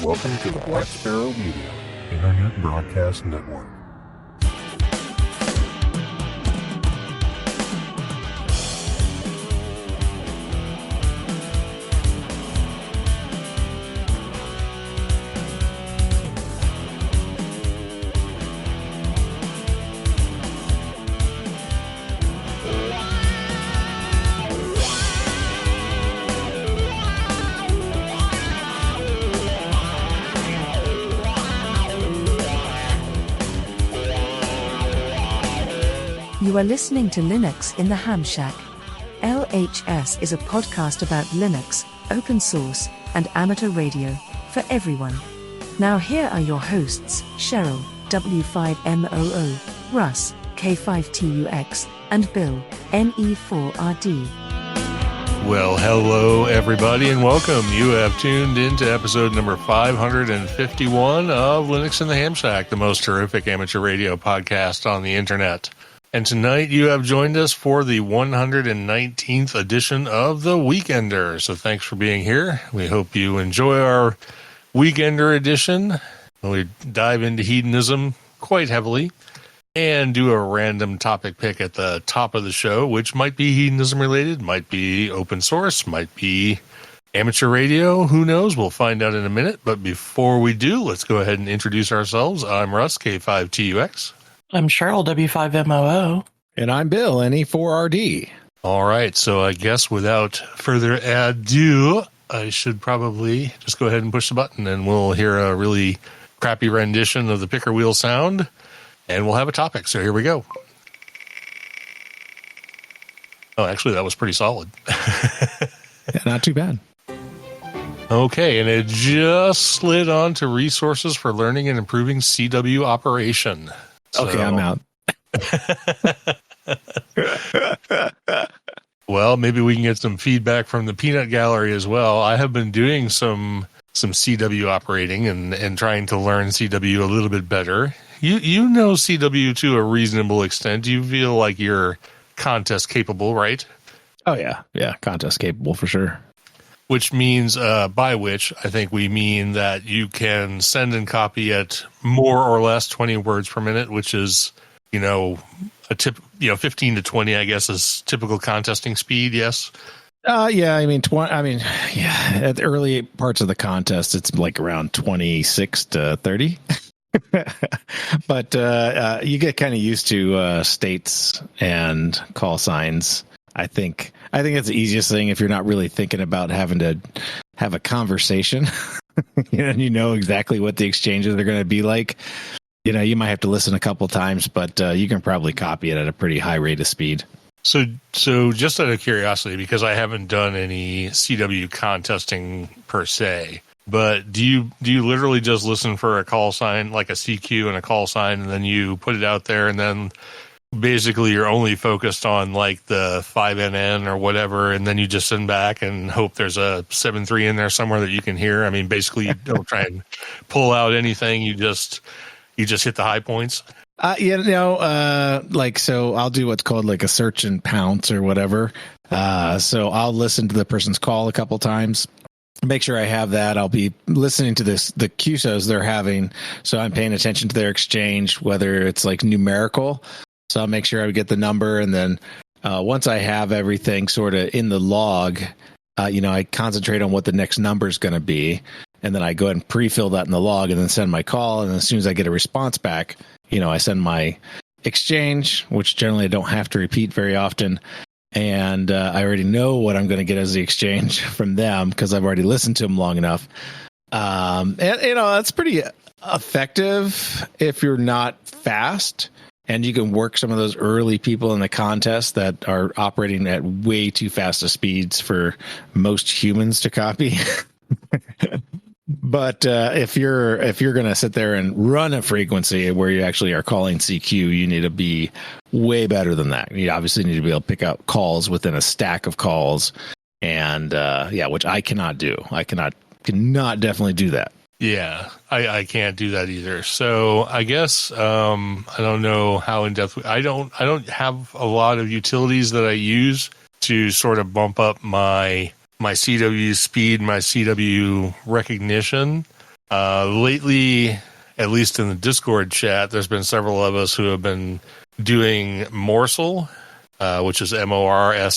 Welcome to the Black Sparrow Media Internet Broadcast Network. You are listening to Linux in the Ham Shack. LHS is a podcast about Linux, open source, and amateur radio, for everyone. Now here are your hosts, Cheryl, W5MOO, Russ, K5TUX, and Bill, NE4RD. Well, hello everybody and welcome. You have tuned into episode number 551 of Linux in the Ham Shack, the most terrific amateur radio podcast on the internet. And tonight you have joined us for the 119th edition of The Weekender. So thanks for being here. We hope you enjoy our Weekender edition. We dive into hedonism quite heavily and do a random topic pick at the top of the show, which might be hedonism related, might be open source, might be amateur radio. Who knows? We'll find out in a minute. But before we do, let's go ahead and introduce ourselves. I'm Russ, K5TUX. I'm Cheryl, W5MOO. And I'm Bill, NE4RD. All right, so I guess without further ado, I should probably just go ahead and push the button and we'll hear a really crappy rendition of the picker wheel sound and we'll have a topic. So here we go. Oh, actually, that was pretty solid. Yeah, not too bad. Okay, and it just slid on to resources for learning and improving CW operation. Okay, I'm out. Well, maybe we can get some feedback from the peanut gallery as well. I have been doing some CW operating and trying to learn CW a little bit better. You know CW to a reasonable extent. You feel like you're contest capable, right? Oh, yeah. Yeah, contest capable for sure. Which means, by which I think we mean that you can send and copy at more or less 20 words per minute, which is, a 15 to 20, I guess, is typical contesting speed. Yes. Yeah. At the early parts of the contest, it's like around 26 to 30. But you get kind of used to states and call signs. I think it's the easiest thing if you're not really thinking about having to have a conversation and you know exactly what the exchanges are going to be like. You might have to listen a couple times, but you can probably copy it at a pretty high rate of speed. So just out of curiosity, because I haven't done any CW contesting per se, but do you literally just listen for a call sign, like a CQ and a call sign, and then you put it out there and then basically you're only focused on like the 5NN or whatever, and then you just send back and hope there's a 7.3 in there somewhere that you can hear? I mean, basically you don't try and pull out anything. You just hit the high points. So I'll do what's called like a search and pounce or whatever. So I'll listen to the person's call a couple times, make sure I have that. I'll be listening to the QSOs they're having. So I'm paying attention to their exchange, whether it's like numerical. So I'll make sure I get the number, and then once I have everything sort of in the log, I concentrate on what the next number is going to be, and then I go ahead and pre-fill that in the log, and then send my call. And as soon as I get a response back, I send my exchange, which generally I don't have to repeat very often, and I already know what I'm going to get as the exchange from them because I've already listened to them long enough. And that's pretty effective if you're not fast. And you can work some of those early people in the contest that are operating at way too fast of speeds for most humans to copy. But if you're going to sit there and run a frequency where you actually are calling CQ, you need to be way better than that. You obviously need to be able to pick out calls within a stack of calls, and which I cannot do. I cannot definitely do that. Yeah, I can't do that either. So I guess I don't know how in depth. I don't have a lot of utilities that I use to sort of bump up my CW speed, my CW recognition. Lately, at least in the Discord chat, there's been several of us who have been doing Morsel, which is morsle.fun,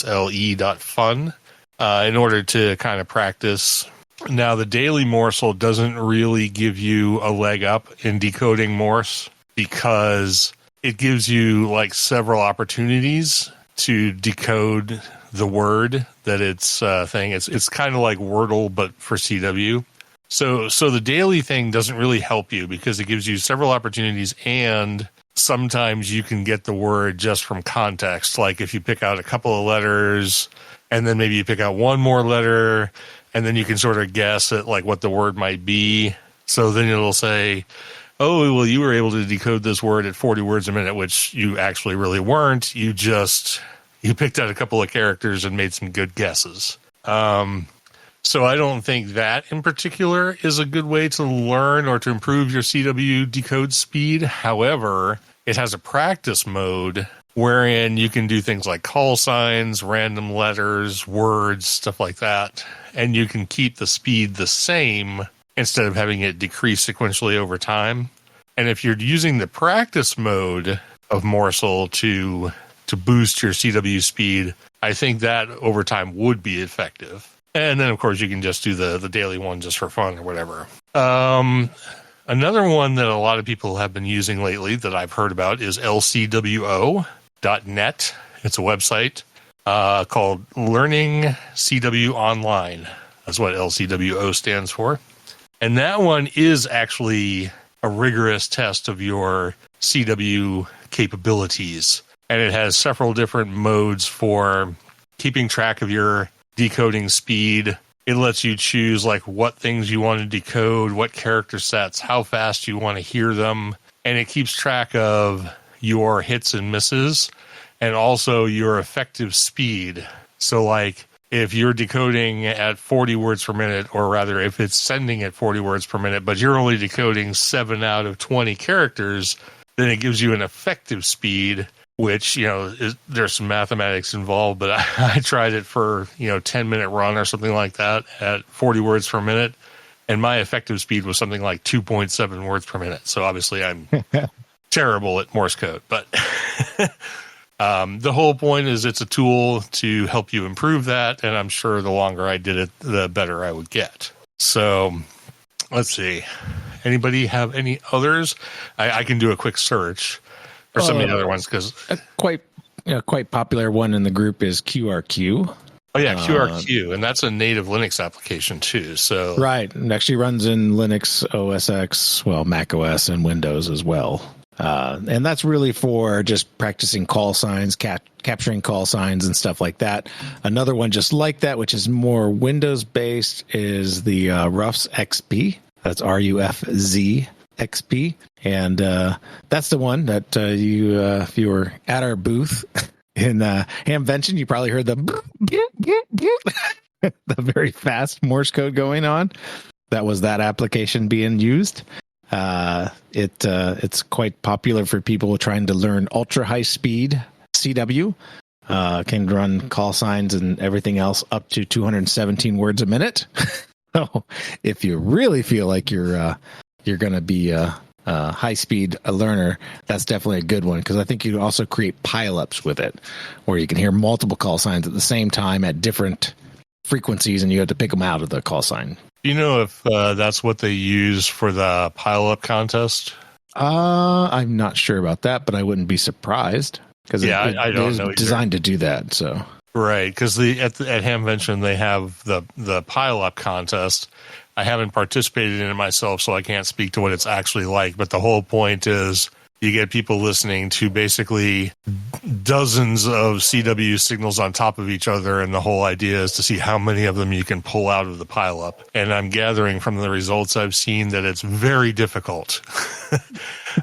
in order to kind of practice. Now, the daily Morsel doesn't really give you a leg up in decoding Morse because it gives you like several opportunities to decode the word that it's thing. It's kind of like Wordle, but for CW. So the daily thing doesn't really help you because it gives you several opportunities, and sometimes you can get the word just from context. Like if you pick out a couple of letters, and then maybe you pick out one more letter, and then you can sort of guess at like what the word might be. So then it'll say, oh, well, you were able to decode this word at 40 words a minute, which you actually really weren't. You picked out a couple of characters and made some good guesses. So I don't think that in particular is a good way to learn or to improve your CW decode speed. However, it has a practice mode wherein you can do things like call signs, random letters, words, stuff like that. And you can keep the speed the same instead of having it decrease sequentially over time. And if you're using the practice mode of Morsel to boost your CW speed, I think that over time would be effective. And then, of course, you can just do the daily one just for fun or whatever. Another one that a lot of people have been using lately that I've heard about is lcwo.net. It's a website called Learning CW Online. That's what LCWO stands for. And that one is actually a rigorous test of your CW capabilities. And it has several different modes for keeping track of your decoding speed. It lets you choose like what things you want to decode, what character sets, how fast you want to hear them, and it keeps track of your hits and misses and also your effective speed. So like if you're decoding at 40 words per minute, or rather if it's sending at 40 words per minute, but you're only decoding 7 out of 20 characters, then it gives you an effective speed, which, there's some mathematics involved, but I tried it for, 10-minute run or something like that at 40 words per minute, and my effective speed was something like 2.7 words per minute. So obviously I'm terrible at Morse code, but the whole point is it's a tool to help you improve that, and I'm sure the longer I did it, the better I would get. So let's see. Anybody have any others? I can do a quick search. Or some of the other ones, because quite popular one in the group is QRQ. Oh yeah, QRQ, and that's a native Linux application too. So right, it actually runs in Linux, OS X, Mac OS, and Windows as well. And that's really for just practicing call signs, capturing call signs, and stuff like that. Another one just like that, which is more Windows based, is the Rufz XP. That's RUFZ XP, and that's the one that if you were at our booth in Hamvention, you probably heard the very fast Morse code going on. That was that application being used. It's quite popular for people trying to learn ultra high speed CW. Can run call signs and everything else up to 217 words a minute. So if you really feel like you're going to be a high-speed learner, that's definitely a good one, because I think you can also create pile-ups with it, where you can hear multiple call signs at the same time at different frequencies, and you have to pick them out of the call sign. Do you know if that's what they use for the pile-up contest? I'm not sure about that, but I wouldn't be surprised, because I don't know, designed to do that. So right, because at Hamvention they have the pile-up contest. I haven't participated in it myself, so I can't speak to what it's actually like. But the whole point is you get people listening to basically dozens of CW signals on top of each other, and the whole idea is to see how many of them you can pull out of the pileup. And I'm gathering from the results I've seen that it's very difficult,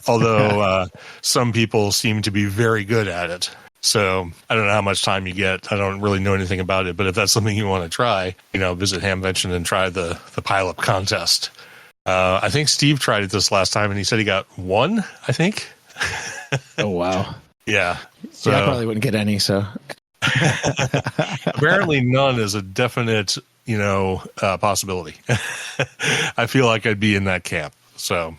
although some people seem to be very good at it. So I don't know how much time you get. I don't really know anything about it, but if that's something you want to try, visit Hamvention and try the pile-up contest. I think Steve tried it this last time, and he said he got 1, I think. Oh, wow. Yeah. So I probably wouldn't get any, so. Apparently none is a definite possibility. I feel like I'd be in that camp. So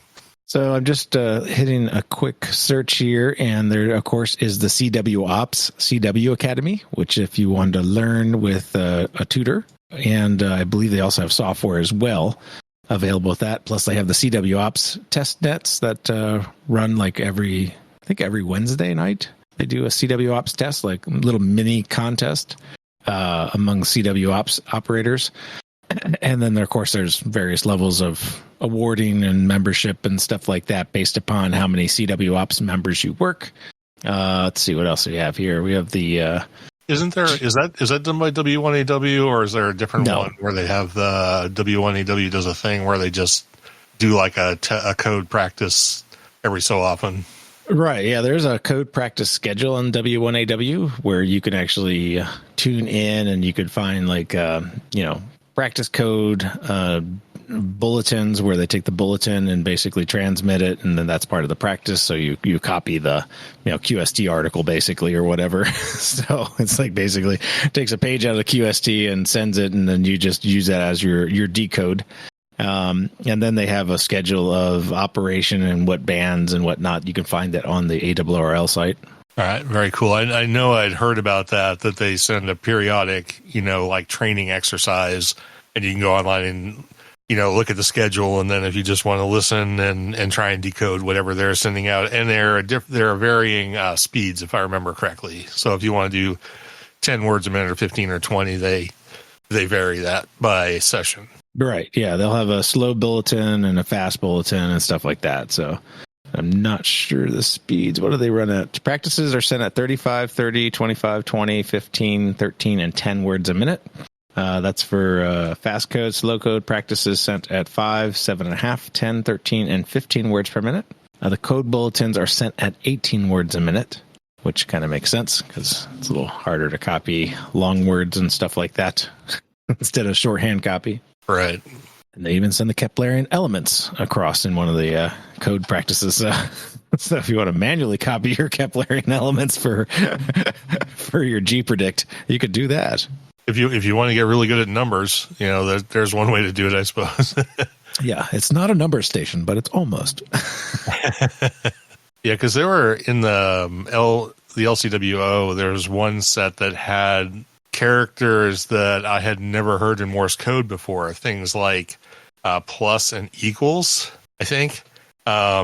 I'm just hitting a quick search here, and there, of course, is the CW Ops CW Academy, which if you want to learn with a tutor, and I believe they also have software as well available with that. Plus, they have the CW Ops test nets that run like every Wednesday night. They do a CW Ops test, like a little mini contest among CW Ops operators. And then, of course, there's various levels of awarding and membership and stuff like that based upon how many CW Ops members you work. Let's see, what else we have here. We have the... is that done by W1AW, or is there a different one where they have the W1AW does a thing where they just do like a code practice every so often? Right, yeah, there's a code practice schedule on W1AW where you can actually tune in and you could find like, practice code bulletins where they take the bulletin and basically transmit it, and then that's part of the practice. So you copy the QST article basically or whatever. So it's like basically takes a page out of the QST and sends it, and then you just use that as your decode. And then they have a schedule of operation and what bands and whatnot. You can find that on the ARRL site. All right, very cool. I know I'd heard about that they send a periodic, like training exercise, and you can go online and, look at the schedule, and then if you just want to listen and try and decode whatever they're sending out, and there are varying speeds, if I remember correctly. So if you want to do 10 words a minute or 15 or 20, they vary that by session. Right, yeah, they'll have a slow bulletin and a fast bulletin and stuff like that, so... I'm not sure the speeds. What do they run at? Practices are sent at 35, 30, 25, 20, 15, 13, and 10 words a minute. That's for fast code. Slow code practices sent at 5, 7.5, 10, 13, and 15 words per minute. The code bulletins are sent at 18 words a minute, which kind of makes sense because it's a little harder to copy long words and stuff like that instead of shorthand copy. Right. And they even send the Keplerian elements across in one of the code practices. So if you want to manually copy your Keplerian elements for your gpredict, you could do that. If you want to get really good at numbers, there's one way to do it, I suppose. Yeah, it's not a number station, but it's almost. Yeah, because there were in the LCWO, there was one set that had characters that I had never heard in Morse code before. Things like plus and equals, I think. I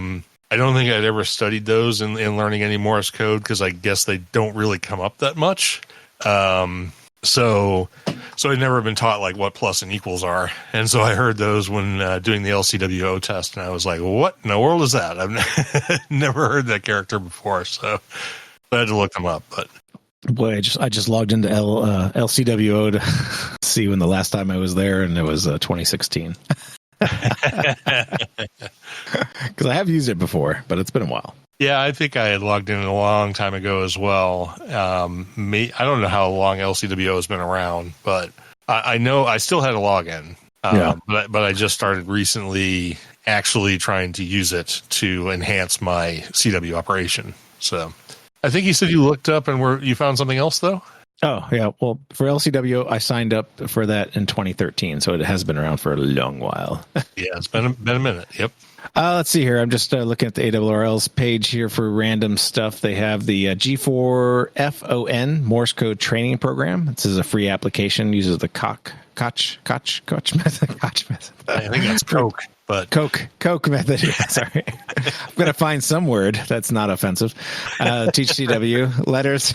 don't think I'd ever studied those in learning any Morse code because I guess they don't really come up that much. So I'd never been taught like what plus and equals are. And so I heard those when doing the LCWO test, and I was like, what in the world is that? I've never heard that character before. So I had to look them up, but boy, I just logged into LCWO to see when the last time I was there, and it was 2016. Because I have used it before, but it's been a while. Yeah, I think I had logged in a long time ago as well. I don't know how long LCWO has been around, but I know I still had a login. But I just started recently actually trying to use it to enhance my CW operation. So I think you said you looked up and you found something else, though? Oh, yeah. Well, for LCW, I signed up for that in 2013, so it has been around for a long while. Yeah, it's been a minute. Yep. Let's see here. I'm just looking at the ARRL's page here for random stuff. They have the G4FON Morse Code Training Program. This is a free application. Uses the Koch method. I think that's Coke. But Coke method. Yeah, sorry. I'm going to find some word that's not offensive. Teach CW. Letters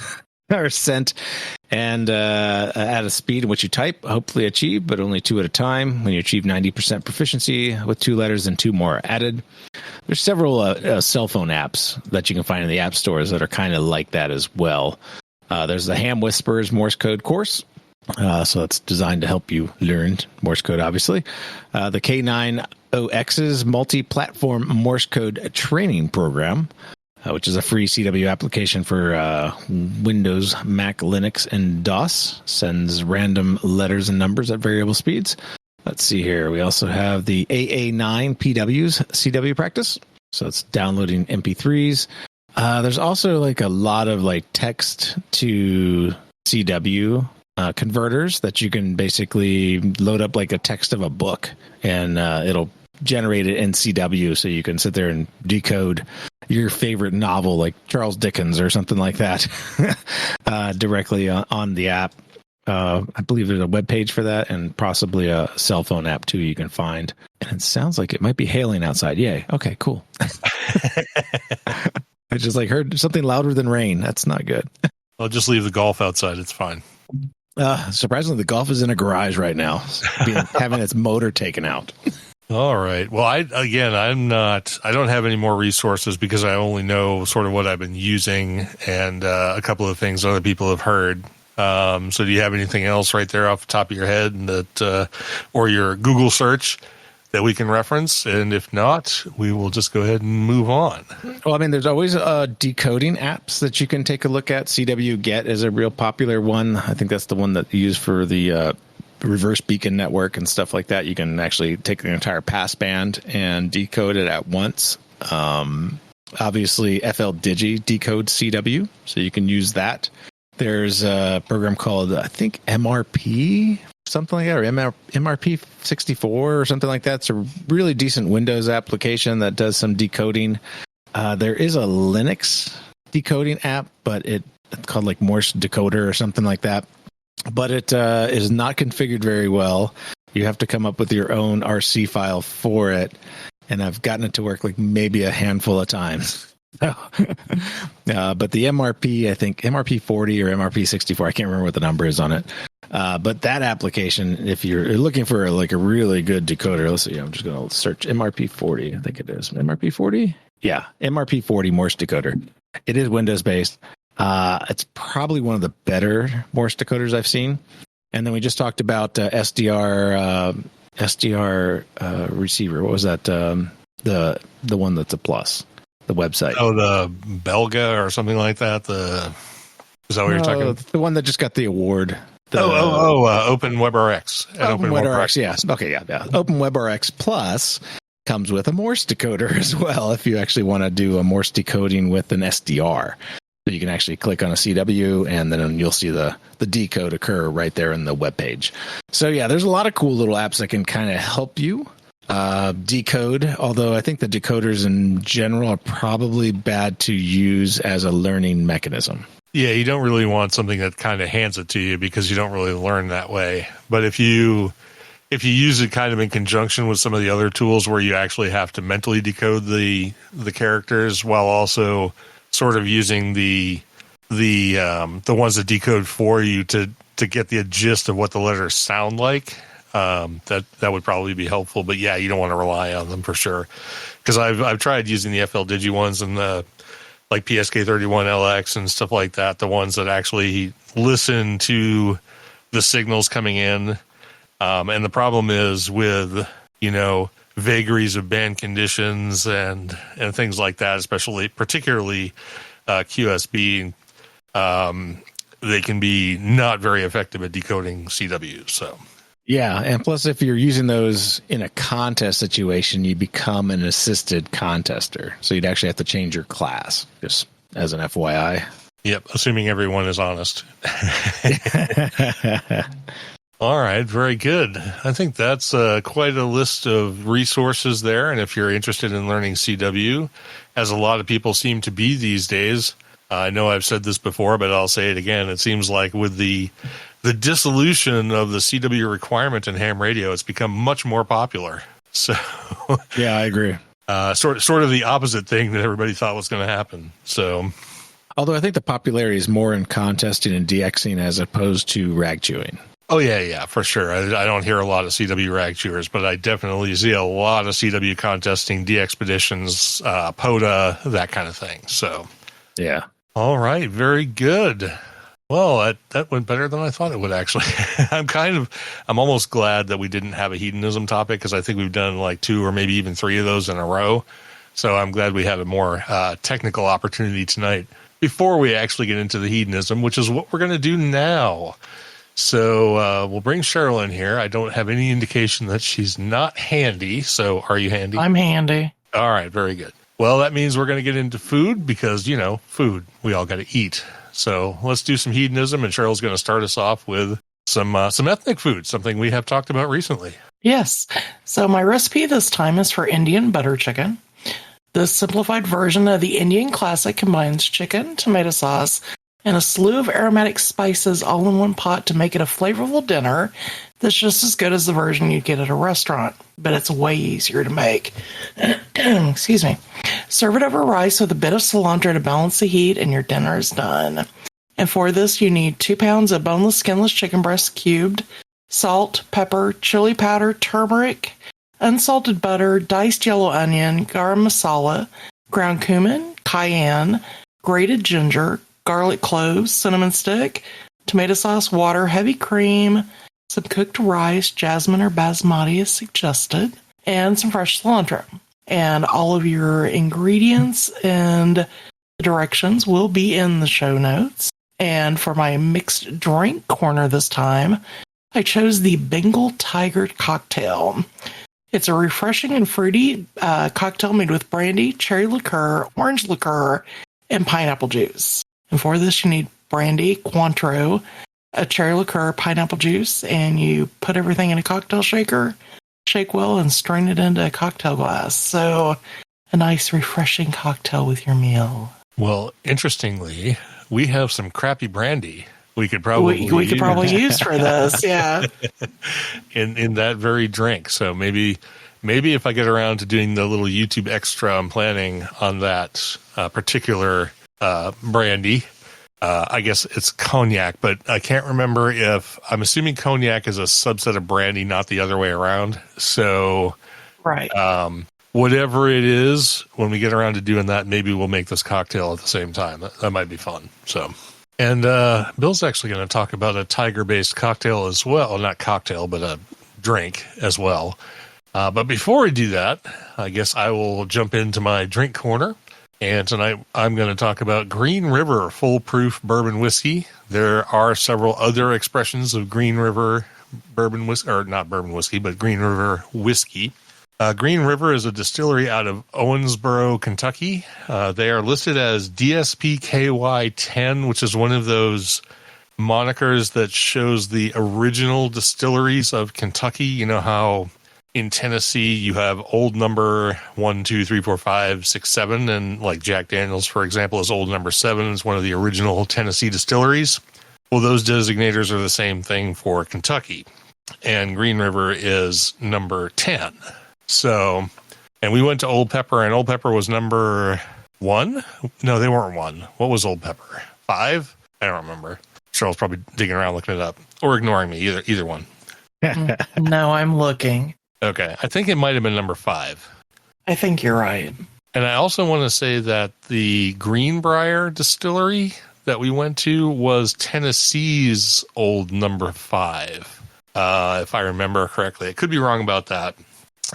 are sent and at a speed in which you type, hopefully achieve, but only 2 at a time. When you achieve 90% proficiency with 2 letters and 2 more are added. There's several cell phone apps that you can find in the app stores that are kind of like that as well. There's the Ham Whisperers Morse Code course. So it's designed to help you learn Morse code, obviously. The K9OX's multi-platform Morse code training program, which is a free CW application for Windows, Mac, Linux, and DOS. Sends random letters and numbers at variable speeds. Let's see here. We also have the AA9 PW's CW practice. So it's downloading MP3s. There's also like a lot of like text to CW converters that you can basically load up like a text of a book, and it'll generate it in CW, so you can sit there and decode your favorite novel, like Charles Dickens or something like that, directly on the app. I believe there's a web page for that, and possibly a cell phone app too you can find. And it sounds like it might be hailing outside. Yay. Okay, cool. I just heard something louder than rain. That's not good. I'll just leave the golf outside. It's fine. Surprisingly, the golf is in a garage right now, having its motor taken out. All right. Well, I don't have any more resources because I only know sort of what I've been using and a couple of things other people have heard. So do you have anything else right there off the top of your head that, or your Google search that we can reference? And if not, we will just go ahead and move on. Well, I mean, there's always decoding apps that you can take a look at. CW Get is a real popular one. I think that's the one that you use for the reverse beacon network and stuff like that. You can actually take the entire passband and decode it at once. Obviously, FL Digi decodes CW, so you can use that. There's a program called, I think, MRP, something like that, or MRP 64 or something like that. It's a really decent Windows application that does some decoding. There is a Linux decoding app, but it's called like Morse Decoder or something like that. But it is not configured very well. You have to come up with your own RC file for it. And I've gotten it to work like maybe a handful of times. But the MRP, I think MRP 40 or MRP 64, I can't remember what the number is on it. But that application, if you're looking for like a really good decoder, let's see, I'm just going to search MRP 40. I think it is MRP 40. Yeah. MRP 40 Morse decoder. It is Windows based. It's probably one of the better Morse decoders I've seen. And then we just talked about SDR receiver. What was that? The one that's a plus. The website. Oh, the Belga or something like that. Is that what you're talking about? The one that just got the award. OpenWebRx. OpenWebRx, yes. Okay, yeah. OpenWebRx Plus comes with a Morse decoder as well, if you actually want to do a Morse decoding with an SDR. So you can actually click on a CW, and then you'll see the decode occur right there in the web page. So yeah, there's a lot of cool little apps that can kind of help you decode, although I think the decoders in general are probably bad to use as a learning mechanism. Yeah, you don't really want something that kind of hands it to you because you don't really learn that way. But if you use it kind of in conjunction with some of the other tools where you actually have to mentally decode the characters while also sort of using the ones that decode for you to get the gist of what the letters sound like, that would probably be helpful. But yeah, you don't want to rely on them for sure. Because I've tried using the FL Digi ones and the like PSK31LX and stuff like that, the ones that actually listen to the signals coming in. And the problem is with, vagaries of band conditions and things like that, particularly QSB, they can be not very effective at decoding CW. So. Yeah, and plus if you're using those in a contest situation, you become an assisted contester. So you'd actually have to change your class, just as an FYI. Yep, assuming everyone is honest. All right, very good. I think that's quite a list of resources there. And if you're interested in learning CW, as a lot of people seem to be these days, I know I've said this before, but I'll say it again. It seems like with the dissolution of the CW requirement in ham radio, it's become much more popular. So, yeah, I agree. Sort of the opposite thing that everybody thought was going to happen. So, although I think the popularity is more in contesting and DXing as opposed to rag chewing. Oh yeah, for sure. I don't hear a lot of CW rag chewers, but I definitely see a lot of CW contesting, DXpeditions, POTA, that kind of thing. So, yeah. All right, very good. Well, that went better than I thought it would, actually. I'm almost glad that we didn't have a hedonism topic because I think we've done like 2 or maybe even 3 of those in a row. So I'm glad we had a more technical opportunity tonight before we actually get into the hedonism, which is what we're going to do now. So we'll bring Cheryl in here. I don't have any indication that she's not handy. So are you handy? I'm handy. All right, very good. Well, that means we're going to get into food because, food. We all got to eat. So let's do some hedonism, and Cheryl's going to start us off with some ethnic food, something we have talked about recently. Yes. So my recipe this time is for Indian butter chicken. This simplified version of the Indian classic combines chicken, tomato sauce, and a slew of aromatic spices all in one pot to make it a flavorful dinner that's just as good as the version you'd get at a restaurant, but it's way easier to make. Excuse me. Serve it over rice with a bit of cilantro to balance the heat, and your dinner is done. And for this, you need 2 pounds of boneless, skinless chicken breast cubed, salt, pepper, chili powder, turmeric, unsalted butter, diced yellow onion, garam masala, ground cumin, cayenne, grated ginger, garlic cloves, cinnamon stick, tomato sauce, water, heavy cream, some cooked rice, jasmine or basmati as suggested, and some fresh cilantro. And all of your ingredients and directions will be in the show notes. And for my mixed drink corner this time, I chose the Bengal Tiger cocktail. It's a refreshing and fruity cocktail made with brandy, cherry liqueur, orange liqueur, and pineapple juice. And for this, you need brandy, Cointreau, a cherry liqueur, pineapple juice, and you put everything in a cocktail shaker, shake well, and strain it into a cocktail glass. So a nice, refreshing cocktail with your meal. Well, interestingly, we have some crappy brandy we could probably use for this, yeah. in that very drink. So maybe if I get around to doing the little YouTube extra I'm planning on that particular brandy, I guess it's cognac, but I can't remember if I'm assuming cognac is a subset of brandy, not the other way around. So, right. Whatever it is, when we get around to doing that, maybe we'll make this cocktail at the same time. That might be fun. So, and Bill's actually going to talk about a tiger-based cocktail as well. Not cocktail, but a drink as well. But before we do that, I guess I will jump into my drink corner. And tonight I'm going to talk about Green River Foolproof Bourbon Whiskey. There are several other expressions of Green River bourbon whiskey, or not bourbon whiskey, but Green River whiskey. Green River is a distillery out of Owensboro, Kentucky. They are listed as DSPKY10, which is one of those monikers that shows the original distilleries of Kentucky. You know how in Tennessee you have old number 1, 2, 3, 4, 5, 6, 7, and like Jack Daniels, for example, is old number 7. It's one of the original Tennessee distilleries. Well, those designators are the same thing for Kentucky. And Green River is number 10. So, and we went to Old Pepper, and Old Pepper was number 1? No, they weren't 1. What was Old Pepper? 5? I don't remember. Cheryl's probably digging around looking it up. Or ignoring me, either one. No, I'm looking. Okay, I think it might have been number 5. I think you're right. And I also want to say that the Greenbrier distillery that we went to was Tennessee's old number 5, if I remember correctly. I could be wrong about that,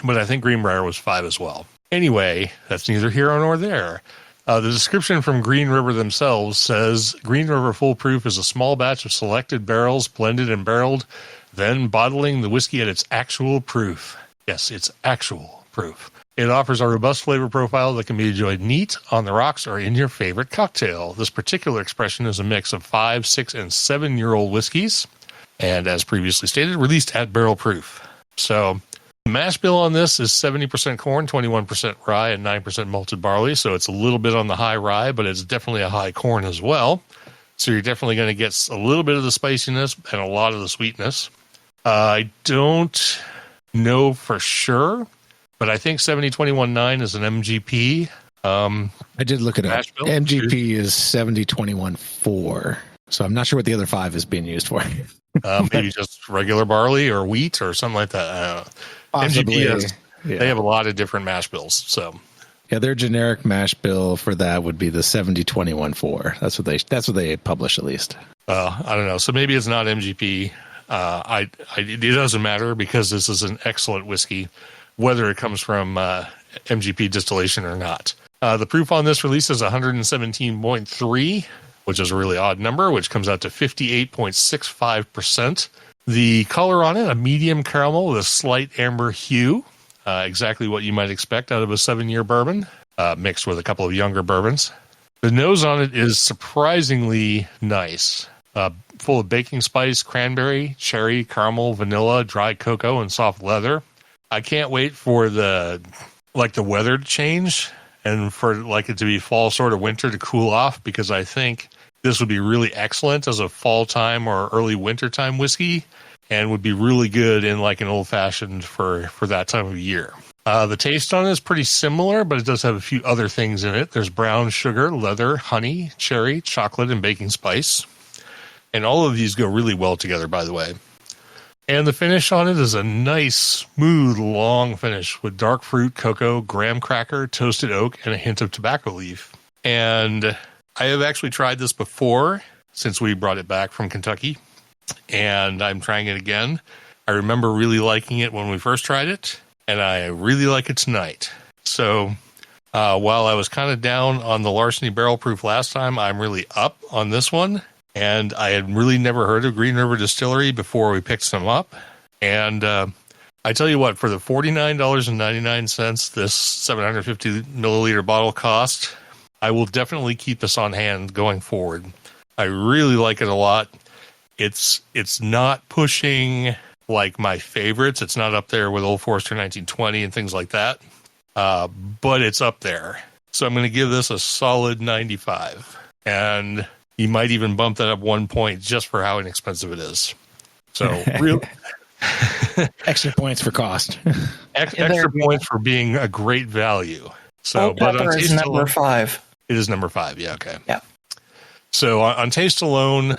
but I think Greenbrier was 5 as well. Anyway, that's neither here nor there. The description from Green River themselves says, Green River Foolproof is a small batch of selected barrels blended and barreled, then bottling the whiskey at its actual proof. Yes, it's actual proof. It offers a robust flavor profile that can be enjoyed neat, on the rocks, or in your favorite cocktail. This particular expression is a mix of 5, 6, and 7-year-old whiskeys, and as previously stated, released at barrel proof. So the mash bill on this is 70% corn, 21% rye, and 9% malted barley. So it's a little bit on the high rye, but it's definitely a high corn as well. So you're definitely going to get a little bit of the spiciness and a lot of the sweetness. I don't know for sure, but I think 70-21-9 is an MGP. I did look it up. MGP is 70-21-4. So I'm not sure what the other 5 is being used for. Maybe just regular barley or wheat or something like that. MGP they have a lot of different mash bills. So yeah, their generic mash bill for that would be the 70-21-4. That's what they publish at least. I don't know. So maybe it's not MGP. It doesn't matter because this is an excellent whiskey, whether it comes from MGP distillation or not. The proof on this release is 117.3, which is a really odd number, which comes out to 58.65%. The color on it, a medium caramel with a slight amber hue, exactly what you might expect out of a 7-year bourbon, mixed with a couple of younger bourbons. The nose on it is surprisingly nice. full of baking spice, cranberry, cherry, caramel, vanilla, dry cocoa, and soft leather. I can't wait for the weather to change and for it to be fall sort of winter to cool off, because I think this would be really excellent as a fall time or early winter time whiskey, and would be really good in an old fashioned for that time of year. The taste on it is pretty similar, but it does have a few other things in it. There's brown sugar, leather, honey, cherry, chocolate, and baking spice. And all of these go really well together, by the way. And the finish on it is a nice, smooth, long finish with dark fruit, cocoa, graham cracker, toasted oak, and a hint of tobacco leaf. And I have actually tried this before since we brought it back from Kentucky, and I'm trying it again. I remember really liking it when we first tried it, and I really like it tonight. So while I was kind of down on the Larceny Barrel Proof last time, I'm really up on this one. And I had really never heard of Green River Distillery before we picked some up. And I tell you what, for the $49.99 this 750 milliliter bottle cost, I will definitely keep this on hand going forward. I really like it a lot. It's not pushing like my favorites. It's not up there with Old Forester 1920 and things like that. But it's up there. So I'm going to give this a solid 95. And you might even bump that up 1 point just for how inexpensive it is. So, real extra points for cost. Extra points for being a great value. So, Old Pepper is number 5. It is number 5. Yeah. Okay. Yeah. So on taste alone,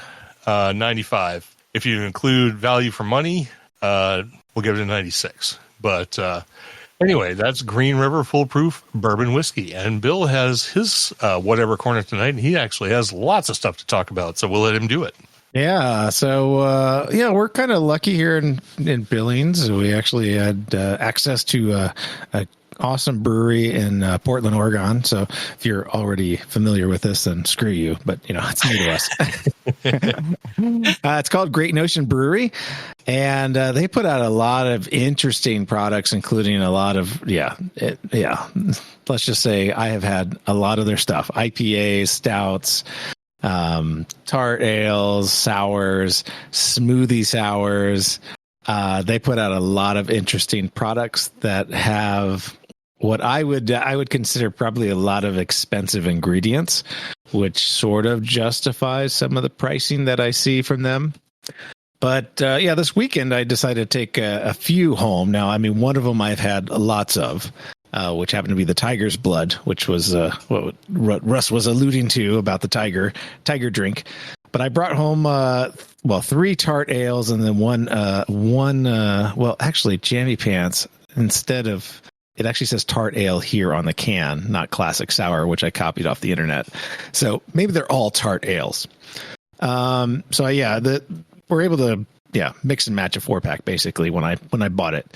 95. If you include value for money, we'll give it a 96. But anyway, that's Green River Foolproof Bourbon Whiskey. And Bill has his whatever corner tonight, and he actually has lots of stuff to talk about, so we'll let him do it. Yeah, so we're kind of lucky here in Billings. We actually had access to a awesome brewery in Portland, Oregon. So if you're already familiar with this, then screw you. But it's new to us. It's called Great Notion Brewery, and they put out a lot of interesting products, including a lot of let's just say I have had a lot of their stuff: IPAs, stouts, tart ales, sours, smoothie sours. They put out a lot of interesting products that have what I would consider probably a lot of expensive ingredients, which sort of justifies some of the pricing that I see from them. But this weekend I decided to take a few home. Now, I mean, one of them I've had lots of, which happened to be the Tiger's Blood, which was what Russ was alluding to about the tiger drink. But I brought home 3 tart ales and then one Jammy Pants, instead of, it actually says tart ale here on the can, not classic sour, which I copied off the internet. So maybe they're all tart ales. We're able to mix and match a 4-pack basically when I bought it.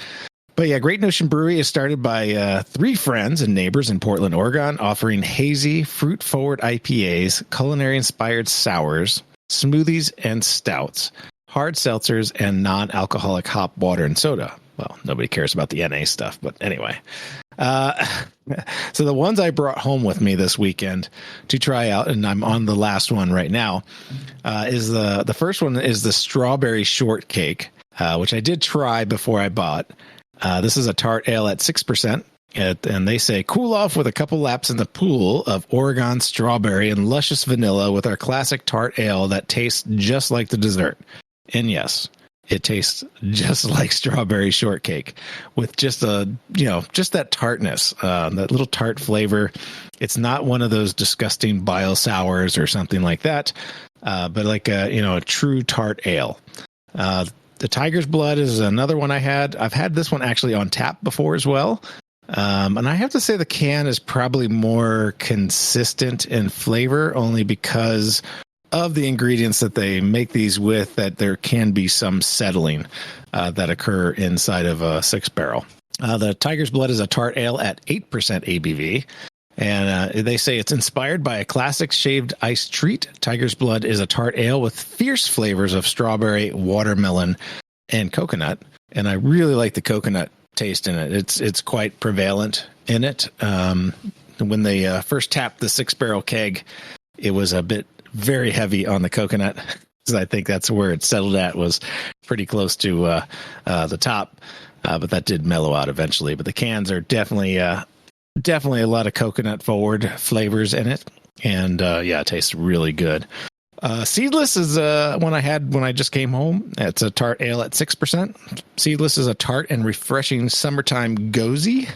But yeah, Great Notion Brewery is started by 3 friends and neighbors in Portland, Oregon, offering hazy, fruit-forward IPAs, culinary-inspired sours, smoothies and stouts, hard seltzers, and non-alcoholic hop, water, and soda. Well, nobody cares about the NA stuff, but anyway. So the ones I brought home with me this weekend to try out, and I'm on the last one right now, is the first one is the Strawberry Shortcake, which I did try before I bought. This is a tart ale at 6%, and they say, cool off with a couple laps in the pool of Oregon strawberry and luscious vanilla with our classic tart ale that tastes just like the dessert. And yes, it tastes just like strawberry shortcake with just that tartness, that little tart flavor. It's not one of those disgusting bile sours or something like that, but like a true tart ale. The Tiger's Blood is another one I had. I've had this one actually on tap before as well. And I have to say the can is probably more consistent in flavor, only because of the ingredients that they make these with, that there can be some settling that occur inside of a 6-barrel. The Tiger's Blood is a tart ale at 8% ABV. And they say it's inspired by a classic shaved ice treat. Tiger's Blood is a tart ale with fierce flavors of strawberry, watermelon, and coconut. And I really like the coconut taste in it. It's quite prevalent in it. When they first tapped the 6-barrel keg, it was a bit very heavy on the coconut. because I think that's where it settled at, was pretty close to the top. But that did mellow out eventually. But the cans are definitely a lot of coconut forward flavors in it. And it tastes really good. Seedless is one I had when I just came home. It's a tart ale at 6%. Seedless is a tart and refreshing summertime gozy.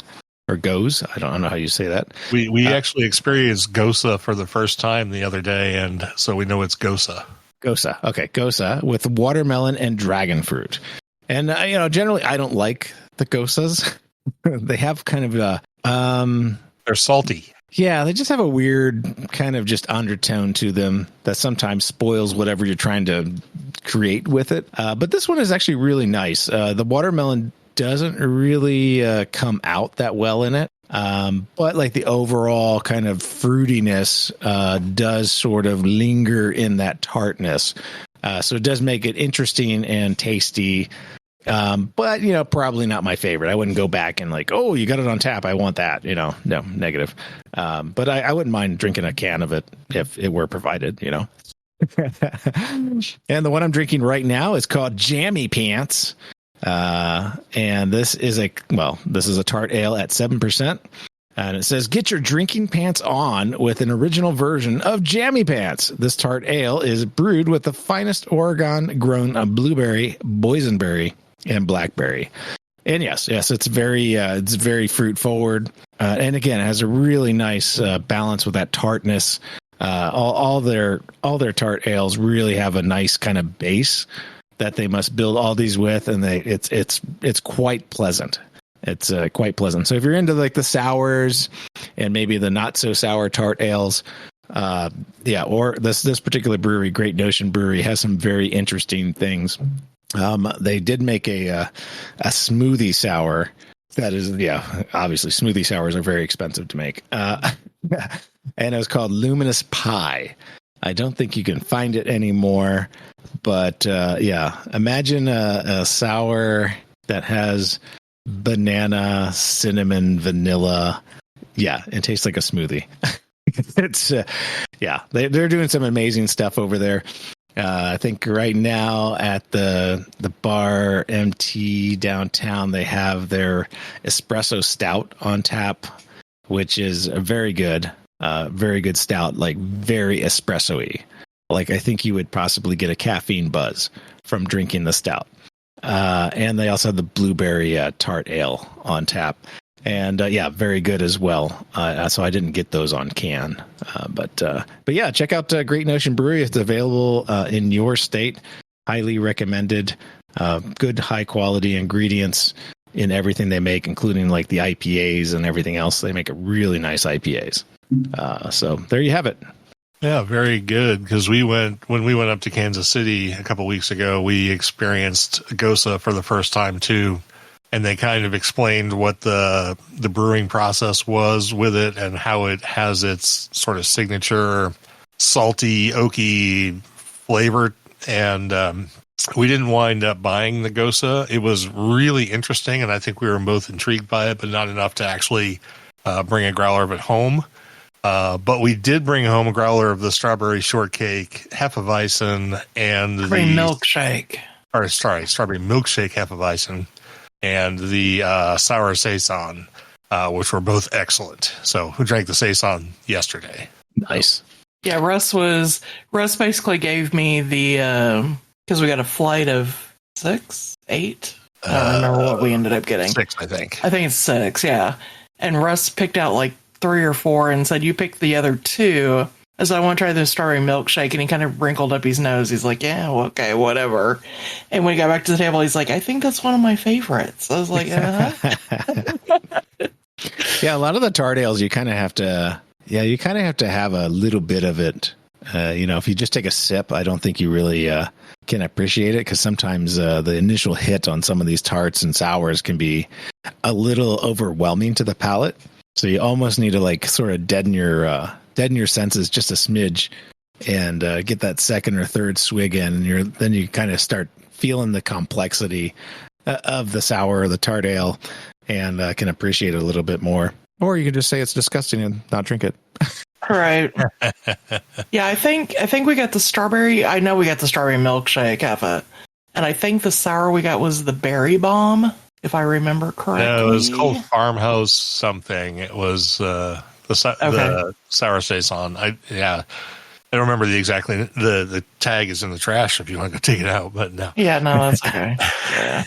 Or goes. I don't know how you say that. We actually experienced Gosa for the first time the other day, and so we know it's Gosa. Gosa. Okay, Gosa with watermelon and dragon fruit. And, generally I don't like the Gosas. They have kind of they're salty. Yeah, they just have a weird kind of just undertone to them that sometimes spoils whatever you're trying to create with it. But this one is actually really nice. The watermelon doesn't really come out that well in it. But like the overall kind of fruitiness does sort of linger in that tartness. So it does make it interesting and tasty. But probably not my favorite. I wouldn't go back and like, oh, you got it on tap, I want that. No, negative. But I wouldn't mind drinking a can of it if it were provided. And the one I'm drinking right now is called Jammy Pants. And this is a tart ale at 7%. And it says, get your drinking pants on with an original version of Jammy Pants. This tart ale is brewed with the finest Oregon grown blueberry, boysenberry, and blackberry. And yes, it's very fruit forward. And again, it has a really nice balance with that tartness. All their tart ales really have a nice kind of base that they must build all these with, and it's quite pleasant. It's quite pleasant. So if you're into like the sours and maybe the not so sour tart ales, or this particular brewery, Great Notion Brewery, has some very interesting things. They did make a smoothie sour. That is, obviously smoothie sours are very expensive to make. And it was called Luminous Pie. I don't think you can find it anymore, but imagine a sour that has banana, cinnamon, vanilla. Yeah, it tastes like a smoothie. It's they're doing some amazing stuff over there. I think right now at the bar MT downtown, they have their espresso stout on tap, which is a very good stout, like very espresso-y. Like I think you would possibly get a caffeine buzz from drinking the stout. And they also have the blueberry tart ale on tap. And very good as well. So I didn't get those on can, but check out Great Notion Brewery. It's available in your state. Highly recommended. Good high quality ingredients in everything they make, including like the IPAs and everything else. They make a really nice IPAs. So there you have it. Yeah, very good. Because when we went up to Kansas City a couple weeks ago, we experienced Gosa for the first time too. And they kind of explained what the brewing process was with it and how it has its sort of signature salty, oaky flavor. And we didn't wind up buying the Gosa. It was really interesting, and I think we were both intrigued by it, but not enough to actually bring a growler of it home. But we did bring home a growler of the strawberry shortcake Hefeweizen and strawberry milkshake Hefeweizen. And the sour saison, which were both excellent. So we drank the saison yesterday. Nice. Yeah, Russ basically gave me the because we got a flight of 6, 8. I don't remember what we ended up getting. 6, I think. I think it's 6. Yeah, and Russ picked out like 3 or 4 and said, "You picked the other 2." So I want to try the strawberry milkshake, and he kind of wrinkled up his nose. He's like, yeah, okay, whatever. And when he got back to the table, he's like, I think that's one of my favorites. I was like, Yeah, a lot of the tart ales, you kind of have to have a little bit of it. If you just take a sip, I don't think you really can appreciate it, because sometimes the initial hit on some of these tarts and sours can be a little overwhelming to the palate. So you almost need to like sort of deaden your senses just a smidge and get that second or third swig in, and then you kind of start feeling the complexity of the sour or the tart ale and can appreciate it a little bit more. Or you can just say it's disgusting and not drink it. Right. Yeah, I think we got the strawberry. I know we got the strawberry milkshake, and I think the sour we got was the berry bomb, if I remember correctly. No, it was called Farmhouse something. It was the sour saison. I don't remember the tag is in the trash if you want to go take it out, but no. Yeah, no, that's okay. Yeah.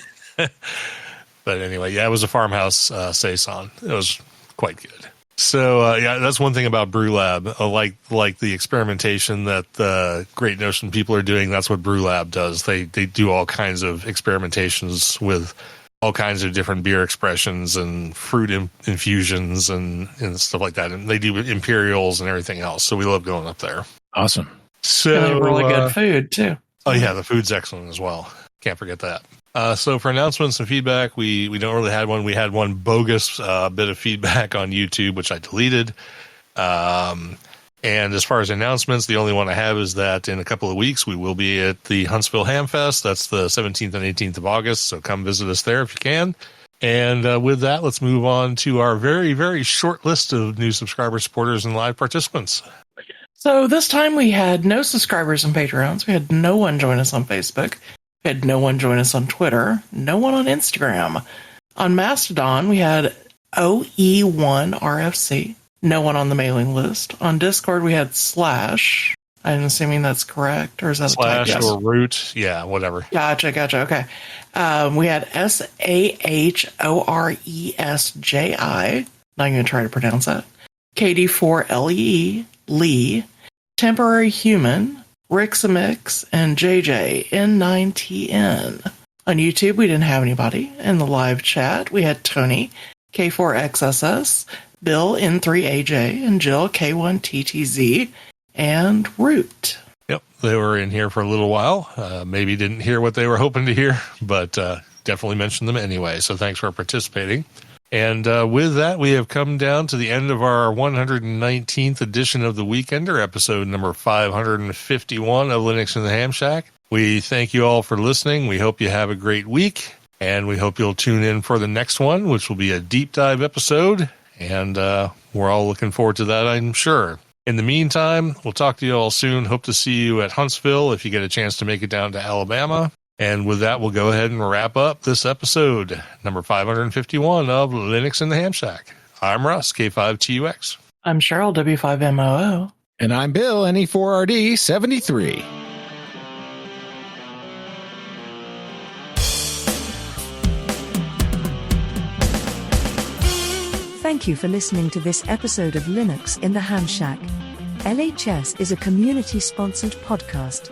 But anyway, yeah, it was a Farmhouse saison. It was quite good. So that's one thing about Brew Lab. Like the experimentation that the Great Notion people are doing. That's what Brew Lab does. They do all kinds of experimentations with all kinds of different beer expressions and fruit infusions and stuff like that. And they do imperials and everything else. So we love going up there. Awesome. So And they have really good food too. Oh yeah, the food's excellent as well. Can't forget that. So for announcements and feedback, we don't really have one. We had one bogus bit of feedback on YouTube, which I deleted. And as far as announcements, the only one I have is that in a couple of weeks, we will be at the Huntsville Ham Fest. That's the 17th and 18th of August. So come visit us there if you can. And with that, let's move on to our very, very short list of new subscriber supporters and live participants. So this time we had no subscribers and Patreons. We had no one join us on Facebook. We had no one join us on Twitter. No one on Instagram. On Mastodon, we had OE1RFC. No one on the mailing list. On Discord, we had Slash. I'm assuming that's correct. Or is that Slash a type? or Root? Yeah, whatever. Gotcha. Okay. We had SAHORESJI. Not going to try to pronounce that. KD4LEE. Lee. Temporary Human. Rixamix, and JJ N9TN. On YouTube, we didn't have anybody. In the live chat, we had Tony, K4XSS, Bill N3AJ, and Jill K1TTZ, and Root. Yep, they were in here for a little while. Maybe didn't hear what they were hoping to hear, but definitely mentioned them anyway. So thanks for participating. And with that, we have come down to the end of our 119th edition of the Weekender, episode number 551 of Linux in the Ham Shack. We thank you all for listening. We hope you have a great week, and we hope you'll tune in for the next one, which will be a deep dive episode. And we're all looking forward to that, I'm sure. In the meantime, we'll talk to you all soon. Hope to see you at Huntsville if you get a chance to make it down to Alabama. And with that, we'll go ahead and wrap up this episode, number 551 of Linux in the Ham Shack. I'm Russ, K5TUX. I'm Cheryl, W5MOO. And I'm Bill, NE4RD73. Thank you for listening to this episode of Linux in the Ham Shack. LHS is a community-sponsored podcast.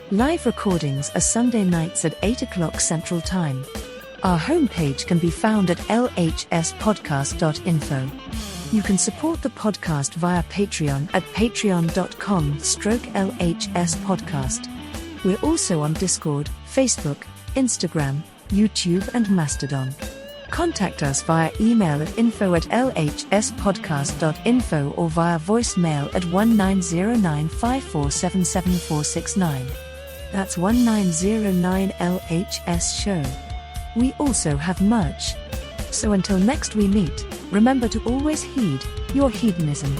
Live recordings are Sunday nights at 8 o'clock Central Time. Our homepage can be found at lhspodcast.info. You can support the podcast via Patreon at patreon.com/LHS podcast. We're also on Discord, Facebook, Instagram, YouTube and Mastodon. Contact us via email at info@lhspodcast.info or via voicemail at 190954777469. That's 1909 LHS show. We also have merch. So until next we meet, remember to always heed your hedonism.